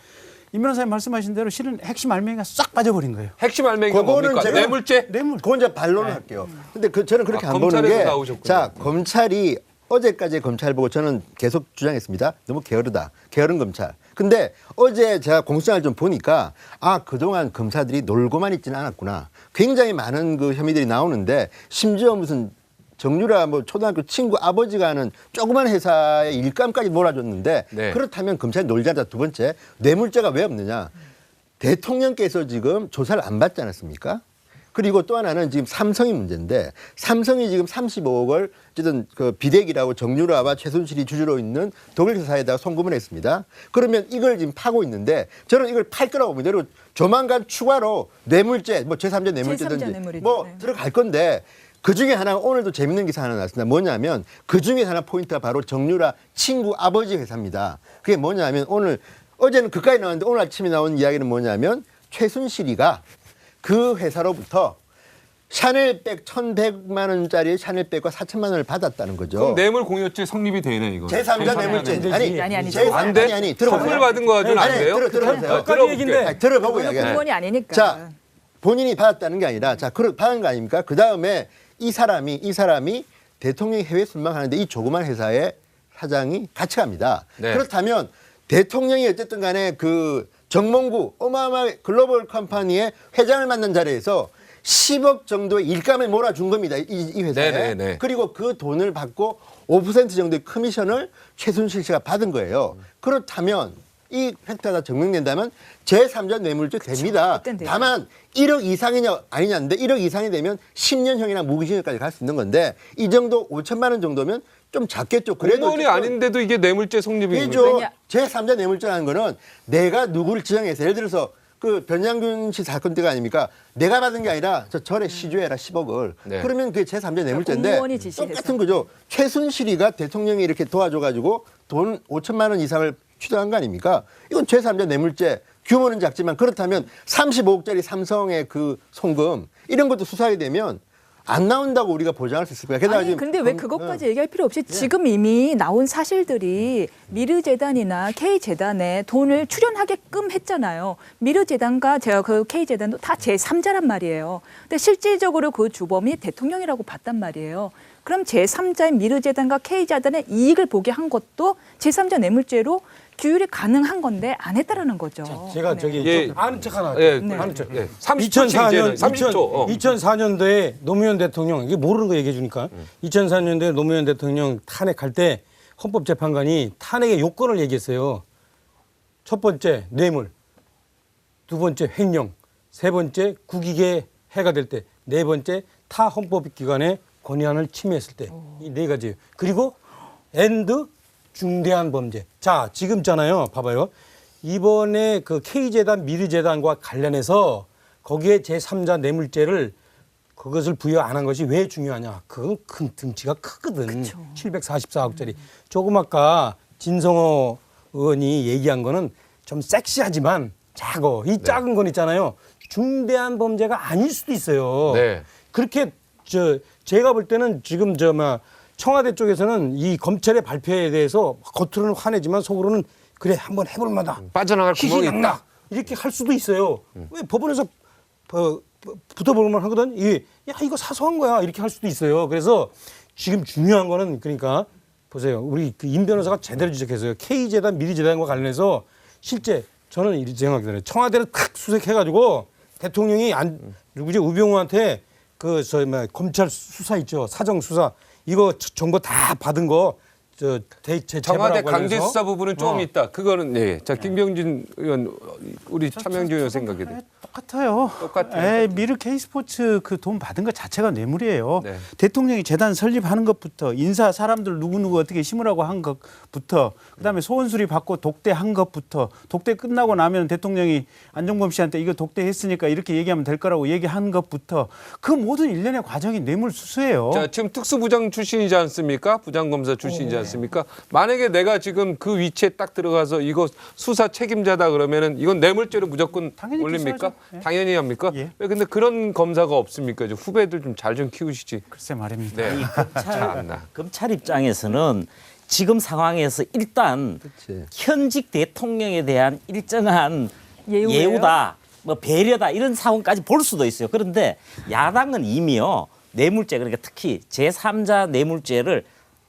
S8: 임 변호사님 말씀하신 대로 실은 핵심 알맹이가 싹 빠져버린 거예요.
S5: 핵심 알맹이가
S9: 그거는
S5: 뭡니까?
S9: 제가-
S5: 뇌물죄?
S8: 뇌물.
S9: 그건 이제 반론을 할게요. 근데 저는 그렇게 안 보는
S5: 검찰에서
S9: 게,
S5: 나오셨군요.
S9: 자, 검찰이 어제까지 검찰 보고 저는 계속 주장했습니다. 너무 게으르다. 게으른 검찰. 근데 어제 제가 공수장을 좀 보니까 그동안 검사들이 놀고만 있지는 않았구나. 굉장히 많은 그 혐의들이 나오는데 심지어 무슨 정유라 초등학교 친구 아버지가 하는 조그만 회사의 일감까지 몰아줬는데
S5: 네.
S9: 그렇다면 검찰이 놀자다. 두 번째, 뇌물죄가 왜 없느냐. 대통령께서 지금 조사를 안 받지 않았습니까? 그리고 또 하나는 지금 삼성이 문제인데 삼성이 지금 35억을 어쨌든 그 비대기라고 정유라와 최순실이 주주로 있는 독일 회사에다가 송금을 했습니다. 그러면 이걸 지금 파고 있는데 저는 이걸 팔 거라고 봅니다. 그리고 조만간 추가로 뇌물죄, 제3자 뇌물죄든지
S10: 제3자 뇌물이죠. 네.
S9: 들어갈 건데 그중에 하나가 오늘도 재밌는 기사 하나 나왔습니다. 뭐냐면 그중에 하나 포인트가 바로 정유라 친구 아버지 회사입니다. 그게 뭐냐면 어제는 그까지 나왔는데 오늘 아침에 나온 이야기는 뭐냐면 최순실이가 그 회사로부터 샤넬백 1,100만 원짜리 샤넬백과 4천만 원을 받았다는 거죠.
S5: 그럼 뇌물 공여죄 성립이 되네 이거.
S9: 제3자 뇌물죄.
S10: 아니.
S5: 안 돼?
S9: 들어보세요.
S5: 선물 받은 거 가지고는 안
S9: 아니,
S5: 돼요?
S9: 들어보세요.
S7: 끝까지 얘기인데.
S9: 아니, 들어보고
S10: 그거는
S9: 이야기해요.
S10: 공무원이 아니니까.
S9: 자, 본인이 받았다는 게 아니라 받은 거 아닙니까? 그 다음에 이 사람이 대통령이 해외 순방하는데 이 조그만 회사의 사장이 같이 갑니다.
S5: 네.
S9: 그렇다면 대통령이 어쨌든 간에 그 정몽구 어마어마한 글로벌 컴퍼니의 회장을 만난 자리에서 10억 정도의 일감을 몰아준 겁니다. 이 회사에.
S5: 네네네.
S9: 그리고 그 돈을 받고 5% 정도의 커미션을 최순실 씨가 받은 거예요. 그렇다면 이 팩트가 증명된다면 제3자 뇌물죄 됩니다.
S10: 그땐 돼요.
S9: 다만 1억 이상이냐 아니냐인데 1억 이상이 되면 10년형이나 무기징역까지 갈 수 있는 건데 이 정도 5천만 원 정도면 좀 작겠죠. 그래도
S5: 공무원이
S9: 조금
S5: 아닌데도 이게 뇌물죄 성립인
S9: 이죠.
S5: 거죠?
S10: 왜냐-
S9: 제3자 뇌물죄라는 거는 내가 누구를 지정해서 예를 들어서 그 변장균 씨 사건 때가 아닙니까? 내가 받은 게 아니라 저 절에 시주해라 10억을.
S5: 네.
S9: 그러면 그게 제3자 뇌물죄인데
S10: 공무원이 지시해서.
S9: 똑같은 거죠. 최순실이가 대통령이 이렇게 도와줘가지고 돈 5천만 원 이상을 추정한 거 아닙니까? 이건 제3자 뇌물죄. 규모는 작지만 그렇다면 35억짜리 삼성의 그 송금 이런 것도 수사하게 되면 안 나온다고 우리가 보장할 수 있을 거야. 게다가
S10: 아니
S9: 지금
S10: 근데 왜 그것까지 얘기할 필요 없이 지금 이미 나온 사실들이 미르재단이나 K재단에 돈을 출연하게끔 했잖아요. 미르재단과 그 K재단도 다 제3자란 말이에요. 근데 실질적으로 그 주범이 대통령이라고 봤단 말이에요. 그럼 제3자인 미르재단과 K재단의 이익을 보게 한 것도 제3자 뇌물죄로 규율이 가능한 건데 안 했다라는 거죠.
S7: 제가
S10: 네.
S7: 저기
S5: 예.
S7: 아는 척 하나.
S5: 예,
S10: 네.
S7: 아는 척.
S5: 예. 30초 30초.
S7: 2004년도에 노무현 대통령 이게 모르는 거 얘기해 주니까 2004년도에 노무현 대통령 탄핵할 때 헌법재판관이 탄핵의 요건을 얘기했어요. 첫 번째 뇌물, 두 번째 횡령, 세 번째 국익에 해가 될 때, 네 번째 타 헌법기관의 권한을 침해했을 때 이 네 가지예요. 그리고 엔드 중대한 범죄. 자, 지금 있잖아요. 봐봐요. 이번에 그 K재단, 미르재단과 관련해서 거기에 제3자 뇌물죄를 그것을 부여 안 한 것이 왜 중요하냐. 그건 큰 등치가 크거든. 744억짜리. 조금 아까 진성호 의원이 얘기한 거는 좀 섹시하지만 작어. 이 작은 건 있잖아요. 중대한 범죄가 아닐 수도 있어요.
S5: 네.
S7: 그렇게 제가 볼 때는 지금 청와대 쪽에서는 이 검찰의 발표에 대해서 겉으로는 화내지만 속으로는 그래 한번 해볼 만하다.
S5: 빠져나갈 구멍이 있다.
S7: 이렇게 할 수도 있어요. 왜 법원에서 붙어볼 만 하거든. 야 이거 사소한 거야 이렇게 할 수도 있어요. 그래서 지금 중요한 거는 그러니까 보세요. 우리 임 변호사가 제대로 지적했어요. K재단, 미르재단과 관련해서 실제 저는 이렇게 생각이 들어요. 청와대를 탁 수색해가지고 대통령이 누구지 우병우한테 검찰 수사 있죠. 사정 수사 이거 정보 다 받은 거
S5: 청와대 강제 수사 부분은 좀 있다. 그거는 네. 자 김병진 의원 우리 차명진 의원 생각에 대해
S8: 똑같아요.
S5: 똑같아요.
S8: 미르 K스포츠 그 돈 받은 것 자체가 뇌물이에요.
S5: 네.
S8: 대통령이 재단 설립하는 것부터 인사 사람들 누구누구 어떻게 심으라고 한 것부터 그다음에 소원수리 받고 독대한 것부터 독대 끝나고 나면 대통령이 안종범 씨한테 이거 독대했으니까 이렇게 얘기하면 될 거라고 얘기한 것부터 그 모든 일련의 과정이 뇌물 수수예요.
S5: 자, 지금 특수부장 출신이지 않습니까? 부장검사 출신이지 않습니까? 만약에 내가 지금 그 위치에 딱 들어가서 이거 수사 책임자다 그러면은 이건 뇌물죄로 무조건
S8: 당연히
S5: 올립니까?
S8: 기소하죠. 예.
S5: 당연히 합니까?
S8: 예.
S5: 왜 근데 그런 검사가 없습니까? 이제 후배들 좀 잘 좀 키우시지.
S8: 글쎄 말입니다.
S5: 네.
S6: 검찰
S5: 참나.
S6: 검찰 입장에서는 지금 상황에서 일단
S9: 그치.
S6: 현직 대통령에 대한 일정한
S10: 예우예요?
S6: 예우다, 뭐 배려다 이런 상황까지 볼 수도 있어요. 그런데 야당은 이미요 뇌물죄 그러니까 특히 제3자 뇌물죄를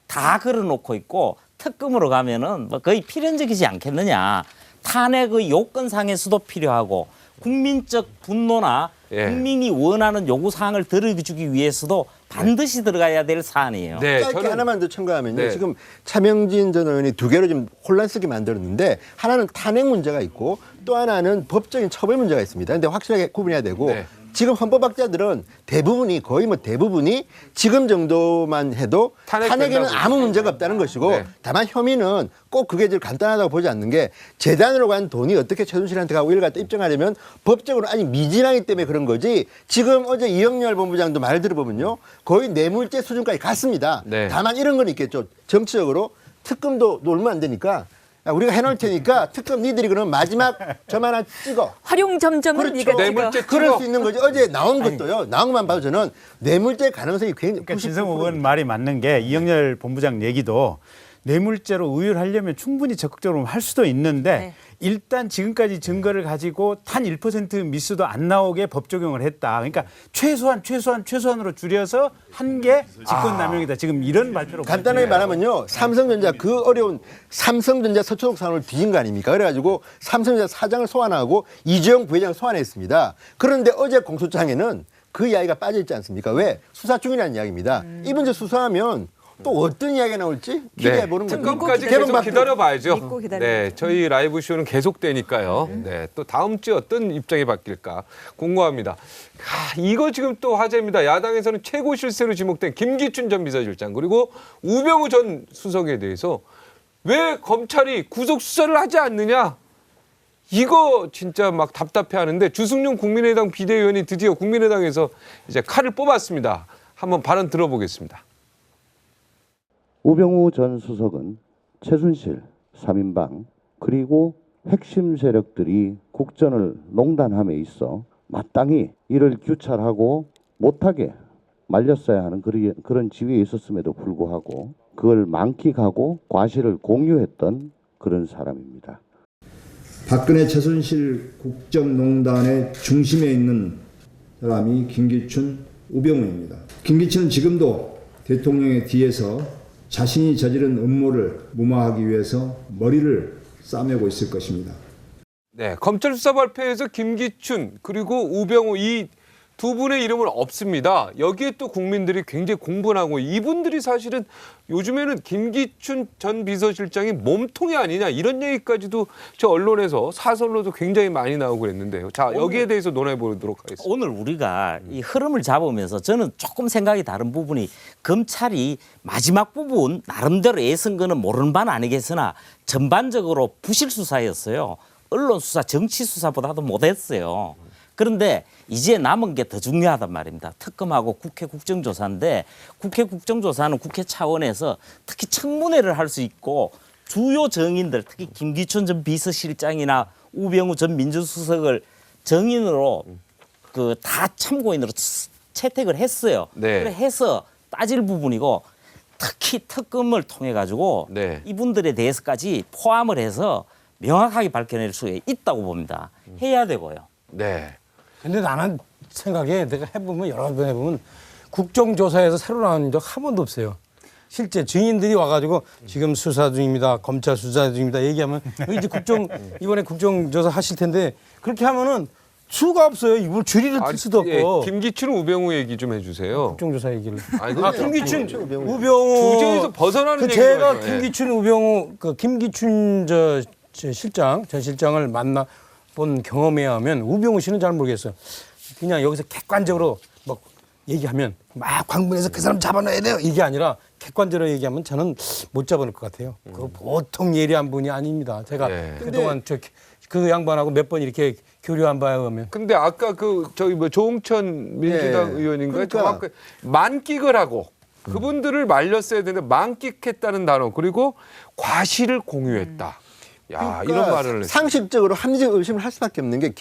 S6: 다 걸어놓고 있고 특검으로 가면은 뭐 거의 필연적이지 않겠느냐. 탄핵의 요건상에서도 필요하고 국민적 분노나
S5: 예.
S6: 국민이 원하는 요구 사항을 들어주기 위해서도 반드시 들어가야 될 사안이에요.
S5: 네,
S9: 짧게 하나만 더 첨가하면요.
S5: 네.
S9: 지금 차명진 전 의원이 두 개로 좀 혼란스럽게 만들었는데 하나는 탄핵 문제가 있고 또 하나는 법적인 처벌 문제가 있습니다. 근데 확실하게 구분해야 되고
S5: 네.
S9: 지금 헌법학자들은 대부분이 거의 뭐 대부분이 지금 정도만 해도 탄핵에는
S5: 탄핵된다고.
S9: 아무 문제가 없다는 것이고
S5: 네.
S9: 다만 혐의는 꼭 그게 좀 간단하다고 보지 않는 게 재단으로 간 돈이 어떻게 최순실한테 가고 이를 갖다 입증하려면 법적으로 아직 미진하기 때문에 그런 거지 지금 어제 이영렬 본부장도 말 들어보면요 거의 뇌물죄 수준까지 갔습니다.
S5: 네.
S9: 다만 이런 건 있겠죠. 정치적으로 특검도 놀면 안 되니까 야, 우리가 해놓을 테니까 특검 니들이 그러면 마지막 저만 하나 찍어.
S10: 활용점점은
S9: 그렇죠.
S10: 네가 찍어.
S5: 뇌물죄
S9: 그럴 수 있는 거지. 어제 나온 것도요. 나온 것만 봐도 저는 뇌물죄 가능성이 굉장히
S8: 그러니까
S9: 99%.
S8: 진성호 의원 말이 맞는 게 이영렬 본부장 얘기도 뇌물죄로 의율하려면 충분히 적극적으로 할 수도 있는데
S10: 네.
S8: 일단 지금까지 증거를 가지고 단 1% 미수도 안 나오게 법 적용을 했다. 그러니까 최소한으로 줄여서 한 게 직권남용이다. 지금 이런 발표로
S9: 간단하게 말하면요. 삼성전자 그 어려운 삼성전자 서초동 사업을 뒤진 거 아닙니까? 그래가지고 삼성전자 사장을 소환하고 이재용 부회장을 소환했습니다. 그런데 어제 공소장에는 그 이야기가 빠져있지 않습니까? 왜? 수사 중이라는 이야기입니다. 이 문제 수사하면 또 어떤 이야기가 나올지 기대해 보는 거죠.
S5: 특검까지
S10: 믿고
S5: 계속 기다려봐야죠.
S10: 믿고 기다려.
S5: 네, 저희 라이브 쇼는 계속되니까요. 네, 또 다음 주에 어떤 입장이 바뀔까 궁금합니다. 이거 지금 또 화제입니다. 야당에서는 최고 실세로 지목된 김기춘 전 비서실장 그리고 우병우 전 수석에 대해서 왜 검찰이 구속 수사를 하지 않느냐? 이거 진짜 막 답답해하는데 주승용 국민의당 비대위원이 드디어 국민의당에서 이제 칼을 뽑았습니다. 한번 발언 들어보겠습니다.
S11: 우병우 전 수석은 최순실 3인방 그리고 핵심 세력들이 국정을 농단함에 있어 마땅히 이를 규찰하고 못하게 말렸어야 하는 그런 지위에 있었음에도 불구하고 그걸 만끽하고 과실을 공유했던 그런 사람입니다.
S12: 박근혜 최순실 국정농단의 중심에 있는 사람이 김기춘, 우병우입니다. 김기춘은 지금도 대통령의 뒤에서 자신이 저지른 음모를 무마하기 위해서 머리를 싸매고 있을 것입니다.
S5: 네, 검찰 수사 발표에서 김기춘 그리고 우병우 이 두 분의 이름은 없습니다. 여기에 또 국민들이 굉장히 공분하고 이분들이 사실은 요즘에는 김기춘 전 비서실장이 몸통이 아니냐 이런 얘기까지도 저 언론에서 사설로도 굉장히 많이 나오고 그랬는데요. 자, 여기에 대해서 논해 보도록 하겠습니다.
S6: 오늘 우리가 이 흐름을 잡으면서 저는 조금 생각이 다른 부분이 검찰이 마지막 부분 나름대로 애쓴 거는 모르는 바는 아니겠으나 전반적으로 부실 수사였어요. 언론 수사, 정치 수사보다도 못했어요. 그런데 이제 남은 게 더 중요하단 말입니다. 특검하고 국회 국정조사인데 국회 국정조사는 국회 차원에서 특히 청문회를 할 수 있고 주요 정인들 특히 김기춘 전 비서실장이나 우병우 전 민주수석을 정인으로 그 다 참고인으로 채택을 했어요.
S5: 네.
S6: 그래 해서 따질 부분이고 특히 특검을 통해 가지고
S5: 네.
S6: 이분들에 대해서까지 포함을 해서 명확하게 밝혀낼 수 있다고 봅니다. 해야 되고요.
S5: 네.
S7: 근데 나는 생각에 내가 해보면 여러 번 해보면 국정조사에서 새로 나온 적 한 번도 없어요. 실제 증인들이 와가지고 지금 수사 중입니다. 검찰 수사 중입니다. 얘기하면 이제 이번에 국정조사 하실 텐데 그렇게 하면은 수가 없어요. 이걸 줄이를 틀 수도 없고.
S5: 예, 김기춘 우병우 얘기 좀 해주세요.
S7: 국정조사 얘기를.
S5: 아니,
S7: 김기춘,
S9: 우병우.
S7: 우병우.
S5: 주제에서 벗어나는 얘기죠.
S7: 제가 김기춘, 우병우, 김기춘 저 실장, 전 실장을 만나본 경험에 하면 우병우 씨는 잘 모르겠어요. 그냥 여기서 객관적으로 막 얘기하면 막 광분해서 그 사람 잡아놔야 돼요. 이게 아니라 객관적으로 얘기하면 저는 못 잡아놓을 것 같아요. 그 보통 예리한 분이 아닙니다. 제가 그동안 그 양반하고 몇 번 이렇게 교류한 바에 의하면.
S5: 근데 아까 저기 조홍천 민주당 의원인가
S9: 그러니까.
S5: 정확하게 만끽을 하고 그분들을 말렸어야 되는데 만끽했다는 단어 그리고 과실을 공유했다. 야, 이런 말을 했어요.
S9: 상식적으로 합리적 의심을 할 수밖에 없는 게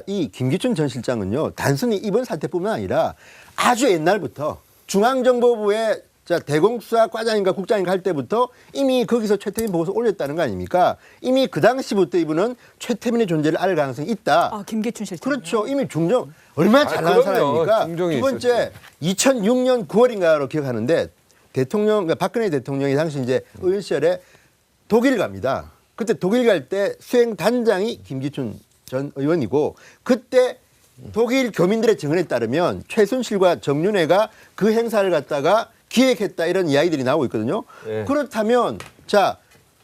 S9: 이 김기춘 전 실장은요. 단순히 이번 사태뿐만 아니라 아주 옛날부터 중앙정보부의 자, 대공수사과장인가 국장인가 할 때부터 이미 거기서 최태민 보고서 올렸다는 거 아닙니까? 이미 그 당시부터 이분은 최태민의 존재를 알 가능성이 있다.
S10: 아, 김기춘 실장.
S9: 그렇죠. 이미 중정 얼마나 잘나간
S5: 그럼요.
S9: 사람입니까?
S5: 중정이
S9: 두 번째 2006년 9월인가로 기억하는데 대통령 그러니까 박근혜 대통령이 당시 이제 의원 시절에 독일 갑니다. 그때 독일 갈 때 수행 단장이 김기춘 전 의원이고 그때 독일 교민들의 증언에 따르면 최순실과 정윤회가 그 행사를 갖다가 기획했다 이런 이야기들이 나오고 있거든요.
S5: 네.
S9: 그렇다면 자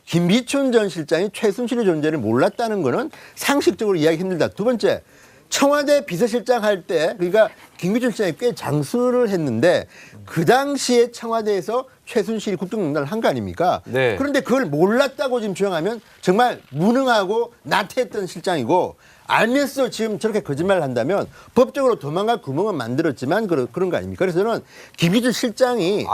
S9: 김기춘 전 실장이 최순실의 존재를 몰랐다는 거는 상식적으로 이해하기 힘들다. 두 번째 청와대 비서실장 할 때 그러니까 김기춘 실장이 꽤 장수를 했는데 그 당시에 청와대에서 최순실이 국정농단을 한 거 아닙니까?
S5: 네.
S9: 그런데 그걸 몰랐다고 지금 주장하면 정말 무능하고 나태했던 실장이고 알면서 지금 저렇게 거짓말을 한다면 법적으로 도망갈 구멍은 만들었지만 그런 거 아닙니까? 그래서 저는 김기춘 실장이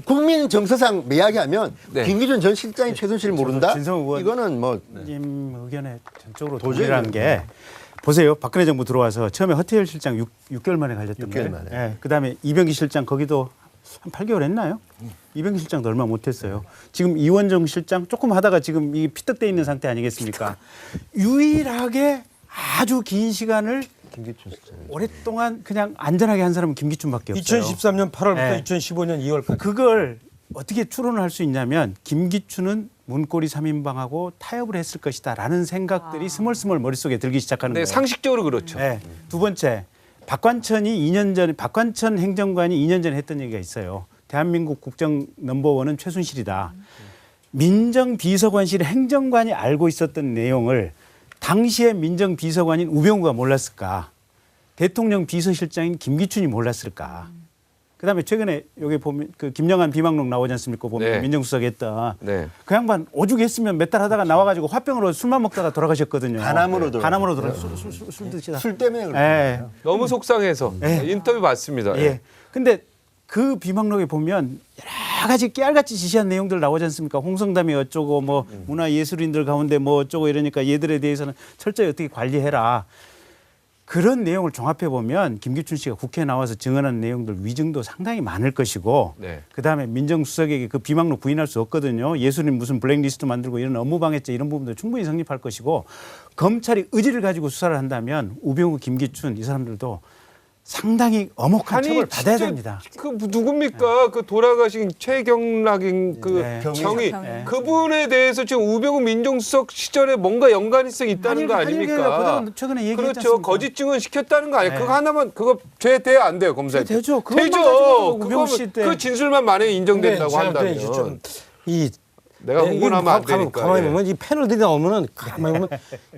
S9: 국민 정서상 이야기하면
S5: 네.
S9: 김기춘 전 실장이 최순실을 모른다?
S8: 진성 의원
S9: 이거는 뭐
S8: 님 의견에 전적으로
S9: 도저히
S8: 동의라는 게 보세요. 박근혜 정부 들어와서 처음에 허태열 실장 6개월 만에 갈렸던
S9: 6개월
S8: 거예요.
S9: 만에.
S8: 예, 그다음에 이병기 실장 거기도 한 8개월 했나요? 이병기 실장도 얼마 못했어요. 지금 이원정 실장 조금 하다가 지금 이 피떡돼 있는 상태 아니겠습니까? 유일하게 아주 긴 시간을
S9: 김기춘 실장
S8: 오랫동안 그냥 안전하게 한 사람은 김기춘밖에 없어요.
S7: 2013년 8월부터
S8: 네.
S7: 2015년 2월까지.
S8: 그걸 어떻게 추론을 할 수 있냐면 김기춘은 문고리 3인방하고 타협을 했을 것이다라는 생각들이 스멀스멀 머릿속에 들기 시작하는
S5: 네,
S8: 거예요.
S5: 상식적으로 그렇죠.
S8: 네. 두 번째, 박관천 행정관이 2년 전에 했던 얘기가 있어요. 대한민국 국정 넘버원은 최순실이다. 민정비서관실 행정관이 알고 있었던 내용을 당시에 민정비서관인 우병우가 몰랐을까? 대통령 비서실장인 김기춘이 몰랐을까? 그다음에 최근에 여기 보면 그 김영한 비망록 나오지 않습니까? 보면
S5: 네.
S8: 민정수석 했다.
S5: 네.
S8: 그 양반 오죽했으면 몇 달 하다가 나와가지고 화병으로 술만 먹다가 돌아가셨거든요.
S9: 간암으로
S8: 술 드시다.
S9: 술 때문에 그런
S8: 예.
S5: 너무 속상해서 인터뷰 봤습니다.
S8: 예. 근데 그 비망록에 보면 여러 가지 깨알같이 지시한 내용들 나오지 않습니까? 홍성담이 어쩌고 뭐 문화예술인들 가운데 뭐 어쩌고 이러니까 얘들에 대해서는 철저히 어떻게 관리해라. 그런 내용을 종합해 보면 김기춘 씨가 국회에 나와서 증언한 내용들 위증도 상당히 많을 것이고
S5: 네.
S8: 그다음에 민정수석에게 그 비망록 부인할 수 없거든요. 예술인 무슨 블랙리스트 만들고 이런 업무방해죄 이런 부분도 충분히 성립할 것이고 검찰이 의지를 가지고 수사를 한다면 우병우, 김기춘 이 사람들도 상당히 엄혹한 처벌을 받아야
S5: 진짜
S8: 됩니다.
S5: 그 누굽니까? 그 돌아가신 최경락인 그
S8: 네.
S5: 경위
S10: 네.
S5: 그분에 대해서 지금 우병우 민정수석 시절에 뭔가 연관성이 있다는 거 아닙니까?
S8: 최근에 얘기했지
S5: 그렇죠.
S8: 않습니까?
S5: 거짓 증언 시켰다는 거 아니에요?
S8: 네.
S5: 그거 하나만 그거 죄 돼 안 돼요 검사에?
S8: 되죠. 그것만
S5: 되죠.
S8: 가지고 우병우 씨
S5: 그거면
S8: 때.
S5: 그 진술만 만약에 인정된다고 한다면
S7: 이
S5: 내가 흥분하면 안 되니까.
S7: 가만히
S5: 예.
S7: 보면 이 패널들이 나오면은 가만히 보면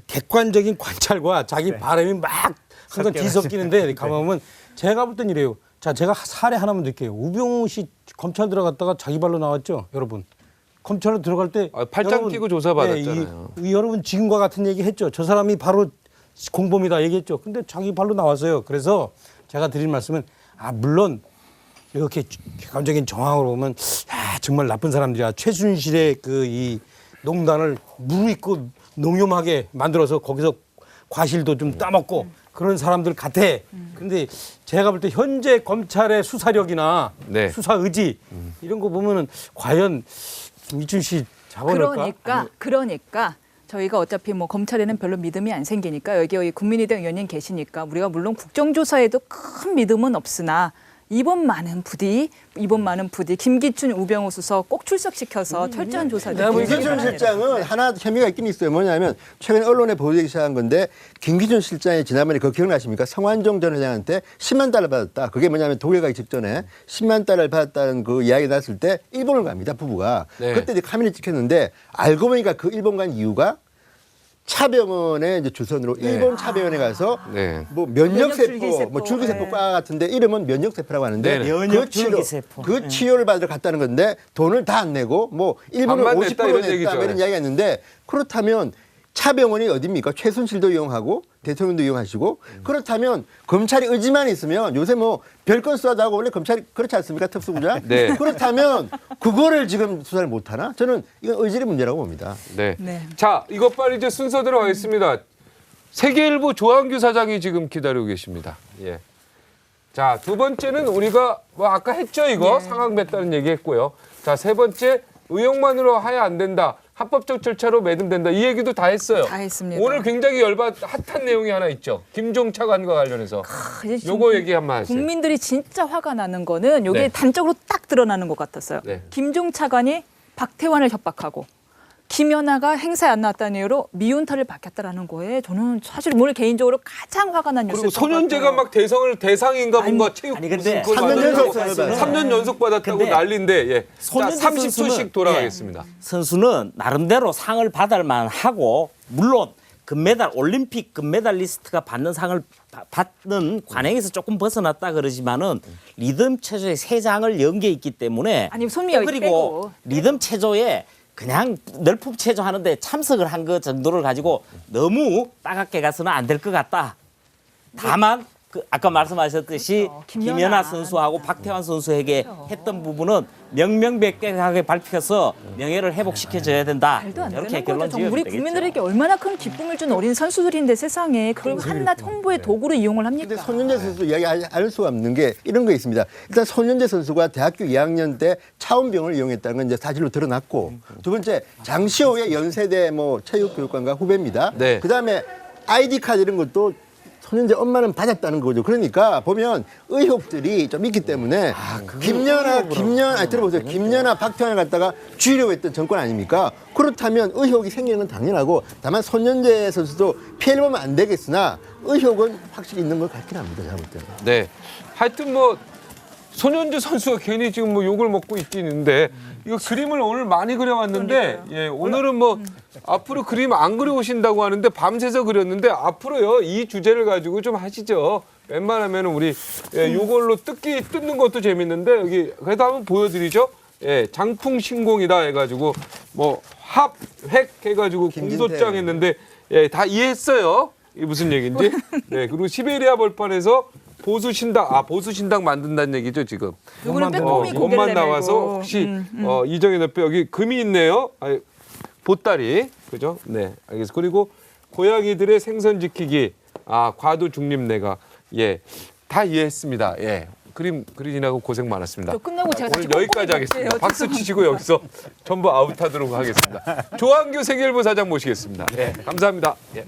S7: 객관적인 관찰과 자기 바람이 막 순간 뒤섞이는데 가만히 보면 제가 볼 땐 이래요. 자, 제가 사례 하나만 드릴게요. 우병우 씨 검찰 들어갔다가 자기 발로 나왔죠, 여러분. 검찰로 들어갈 때
S5: 팔짱
S7: 여러분,
S5: 끼고 조사받았잖아요.
S7: 여러분 지금과 같은 얘기 했죠. 저 사람이 바로 공범이다 얘기했죠. 근데 자기 발로 나왔어요. 그래서 제가 드릴 말씀은 물론 이렇게 객관적인 정황으로 보면 정말 나쁜 사람들이야. 최순실의 그 이 농단을 무르익고 농염하게 만들어서 거기서 과실도 좀 따먹고 그런 사람들 같아. 근데 제가 볼 때 현재 검찰의 수사력이나
S5: 네.
S7: 수사 의지 이런 거 보면은 과연 김기춘 씨 잡아낼까?
S10: 그러니까 저희가 어차피 뭐 검찰에는 별로 믿음이 안 생기니까 여기 국민의당 의원님 계시니까 우리가 물론 국정조사에도 큰 믿음은 없으나 이번 많은 부디 김기춘 우병우 수석 꼭 출석시켜서 철저한 조사를
S9: 김기춘 실장은 하나 혐의가 있긴 있어요. 뭐냐면 최근에 언론에 보도되기 시작한 건데 김기춘 실장이 지난번에 그거 기억나십니까? 성완종 전 회장한테 10만 달러 받았다. 그게 뭐냐면 독일 가기 직전에 10만 달러를 받았다는 그 이야기 났을 때 일본을 갑니다. 부부가.
S5: 네.
S9: 그때 이제 카메라를 찍혔는데 알고 보니까 그 일본 간 이유가 차병원의 이제 주선으로 일본 차병원에 가서
S5: 네.
S9: 뭐 면역세포,
S10: 줄기세포.
S9: 뭐 줄기세포과 같은데 이름은 면역세포라고 하는데
S5: 네네.
S8: 면역 줄기세포.
S9: 그 치료를 받으러 갔다는 건데 돈을 다 안 내고 뭐 일본은
S5: 반만 냈다,
S9: 50%
S5: 이런
S9: 냈다
S5: 얘기죠.
S9: 이런 이야기가 있는데 그렇다면 차병원이 어디입니까? 최순실도 이용하고 대통령도 이용하시고 그렇다면 검찰이 의지만 있으면 요새 뭐 별건 수사도 하고 원래 검찰이 그렇지 않습니까? 특수부자.
S5: 네.
S9: 그렇다면 그거를 지금 수사를 못하나? 저는 이건 의지의 문제라고 봅니다.
S5: 네.
S10: 네.
S5: 자, 이것 빨리 이제 순서 들어가겠습니다. 세계일보 조한규 사장이 지금 기다리고 계십니다. 예. 자, 두 번째는 우리가 뭐 아까 했죠, 이거. 상황 뱉다는 얘기 했고요. 자, 세 번째, 의혹만으로 하야 안 된다. 합법적 절차로 매듭된다. 이 얘기도 다 했어요.
S10: 다 했습니다.
S5: 오늘 굉장히 핫한 내용이 하나 있죠. 김종 차관과 관련해서.
S10: 이제
S5: 요거 얘기 한번 하세요.
S10: 국민들이 진짜 화가 나는 거는 이게
S5: 네.
S10: 단적으로 딱 드러나는 것 같았어요.
S5: 네.
S10: 김종 차관이 박태환을 협박하고 김연아가 행사에 안 나왔다는 이유로 미운털을 박혔다라는 거에 저는 사실 오늘 개인적으로 가장 화가 난 뉴스였던
S5: 그리고 소년제가 막 대상인가 뭔가 체육
S6: 아니, 근데
S9: 3년 연속 받았어요.
S5: 3년 연속 받았다고
S6: 근데
S5: 난리인데 예. 자,
S6: 소년제
S5: 30초씩
S6: 선수는,
S5: 돌아가겠습니다.
S6: 선수는 나름대로 상을 받을 만하고 물론 금메달 올림픽 금메달리스트가 받는 상을 받는 관행에서 조금 벗어났다 그러지만은 리듬 체조의 세 장을 연계해 있기 때문에
S10: 아니 손미 여기
S6: 그리고
S10: 빼고
S6: 리듬 체조에 그냥 널품 체조 하는데 참석을 한 것 정도를 가지고 너무 따갑게 가서는 안 될 것 같다. 다만 그 아까 말씀하셨듯이
S10: 그렇죠.
S6: 김연아 선수하고 박태환 선수에게 했던 부분은 명명백백하게 밝혀서 명예를 회복시켜줘야 된다.
S10: 말도 안
S6: 이렇게
S10: 되는
S6: 결론
S10: 거죠.
S6: 지으면
S10: 우리
S6: 되겠죠.
S10: 국민들에게 얼마나 큰 기쁨을 준 어린 선수들인데 세상에 그걸 한낱 홍보의 도구로 이용을 합니까?
S9: 근데 손윤재 선수 이야기 알 수가 없는 게 이런 거 있습니다. 일단 손윤재 선수가 대학교 2학년 때 차원병을 이용했다는 건 이제 사실로 드러났고 두 번째 장시호의 연세대 뭐 체육교육관과 후배입니다.
S5: 네.
S9: 그다음에 아이디 카드 이런 것도 손윤재 엄마는 받았다는 거죠. 그러니까 보면 의혹들이 좀 있기 때문에 김연아 들어보세요. 김연아 박태환을 갖다가 쥐려고 했던 정권 아닙니까? 그렇다면 의혹이 생기는 건 당연하고 다만 손윤재 선수도 피해를 보면 안 되겠으나 의혹은 확실히 있는 걸 같긴 합니다. 제가 볼 때는.
S5: 네. 하여튼 뭐 손현주 선수가 괜히 지금 뭐 욕을 먹고 있는데 이거 그림을 오늘 많이 그려왔는데 예, 오늘은 뭐 앞으로 그림 안 그려오신다고 하는데 밤새서 그렸는데 앞으로요 이 주제를 가지고 좀 하시죠. 웬만하면 우리 요걸로 뜯는 것도 재밌는데 여기 그래도 한번 보여드리죠. 예, 장풍 신공이다 해가지고 뭐 합획 해가지고 공소장 했는데 예, 다 이해했어요. 이게 무슨 얘기인지. 네, 그리고 시베리아 벌판에서 보수신당 만든다는 얘기죠 지금.
S10: 누구는 빼꼼히 고개를
S5: 것만
S10: 내밀고.
S5: 나와서 혹시 이정현 옆에 여기 금이 있네요. 보따리 그죠? 네, 알겠습니다. 그리고 고양이들의 생선 지키기, 과도 중립내가 다 이해했습니다. 예, 그림 그리느라고 고생 많았습니다.
S10: 저 끝나고 제가 다시
S5: 오늘 여기까지
S10: 꼼꼼히
S5: 하겠습니다.
S10: 볼게요.
S5: 박수 치시고 여기서 전부 아웃하도록 하겠습니다. 조한규 세계일보 사장 모시겠습니다. 네, 감사합니다. 예.